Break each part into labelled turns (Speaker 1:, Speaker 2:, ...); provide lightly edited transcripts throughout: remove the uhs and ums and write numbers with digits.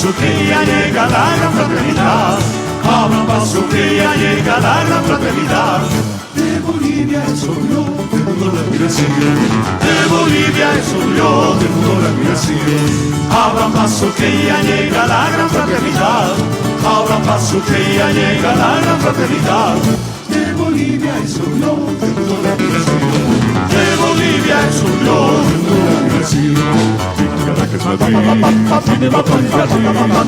Speaker 1: paso que ya llega la gran fraternidad. Abran paso que ya llega la gran fraternidad. De Bolivia es yo, del mundo la admiración. De Bolivia es yo, del mundo la admiración. Abran paso que ya llega la gran fraternidad. Abran paso que ya llega la gran fraternidad. De Bolivia es yo, del mundo la admiración. De Bolivia es yo, del mundo la admiración. Caracas, Madrid, Cinema, París, Brasil, Panamá,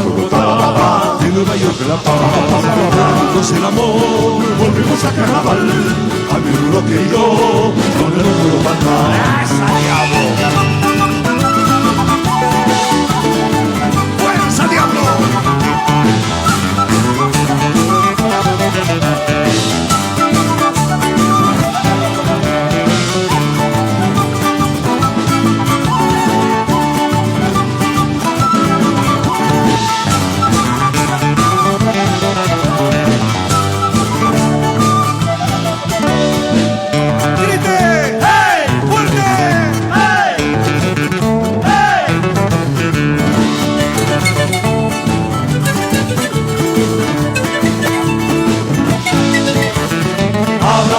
Speaker 1: Bogotá, de Nueva York, La Paz, celebramos el amor, volvemos a carnaval, a mi Rulo querido, donde no puedo faltar. ¡Esa diablo! ¡Fuerza, diablo!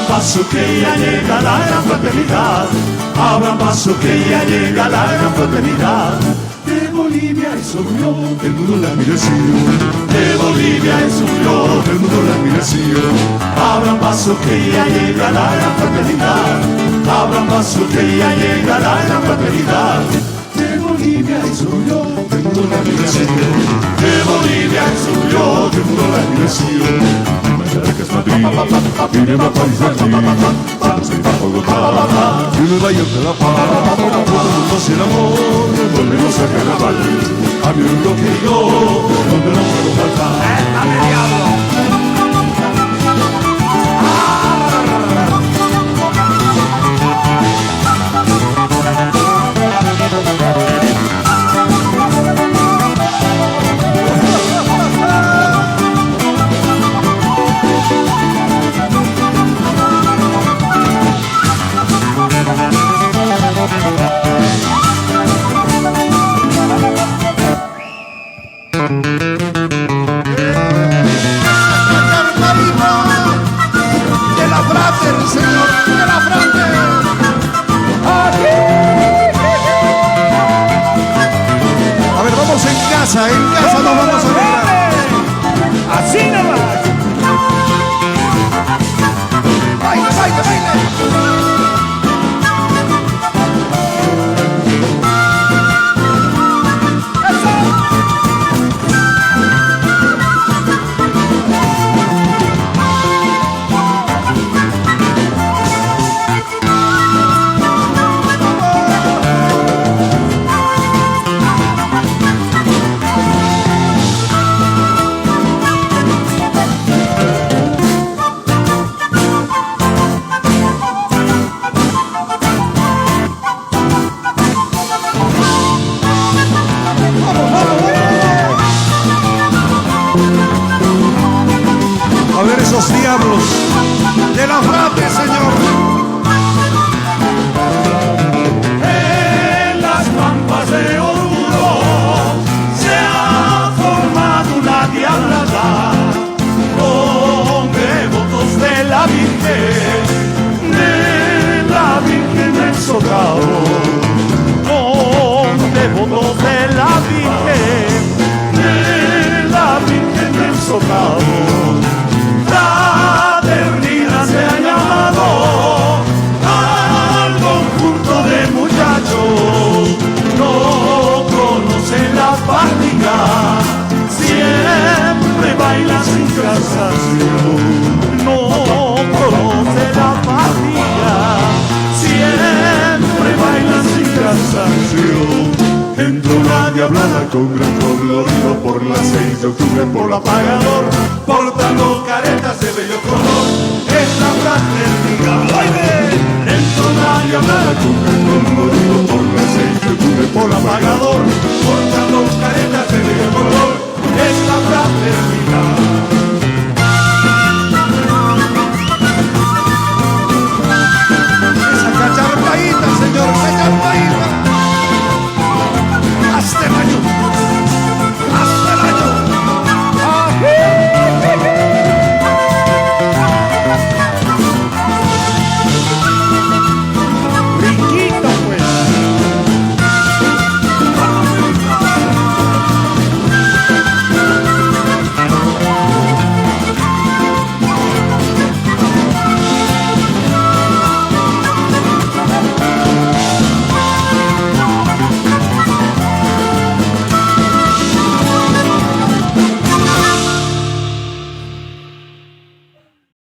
Speaker 1: Paso que ya llega la gran fraternidad. Abran paso que ya llega la gran fraternidad. De Bolivia es yo, del mundo la admiración. De Bolivia es yo, del mundo la admiración. Abran paso que ya llega la gran fraternidad. Abran paso que ya llega la gran fraternidad. De Bolivia es yo, del mundo la admiración. De Bolivia es yo, del mundo la admiración. Caracas, Madrid, Cinema, París, Brasil, Panamá, Bogotá, de Nueva York, La Paz, volvemos el amor, volvemos a carnaval, a mi Rulo querido, donde no puedo faltar. ¡Dame, diablo!
Speaker 2: En casa nos vamos a ver.
Speaker 1: Así nomás.
Speaker 2: Baile, baile, baile. Esos diablos de la frate, señor.
Speaker 1: En las pampas de Oruro se ha formado una diablada con devotos de la Virgen del Socorro, con devotos de la Virgen del Socorro. Fraternidad se ha llamado al conjunto de muchachos, no conocen la fatiga, siempre bailan sin cansancio. No conocen la fatiga, siempre bailan sin cansancio. Entró una diablada con gran colorido por las 6 de octubre por la Pagador, portando caretas de bello color, es la fraternidad. ¡Baile! Entró una diablada con gran colorido por las 6 de octubre por la Pagador, portando caretas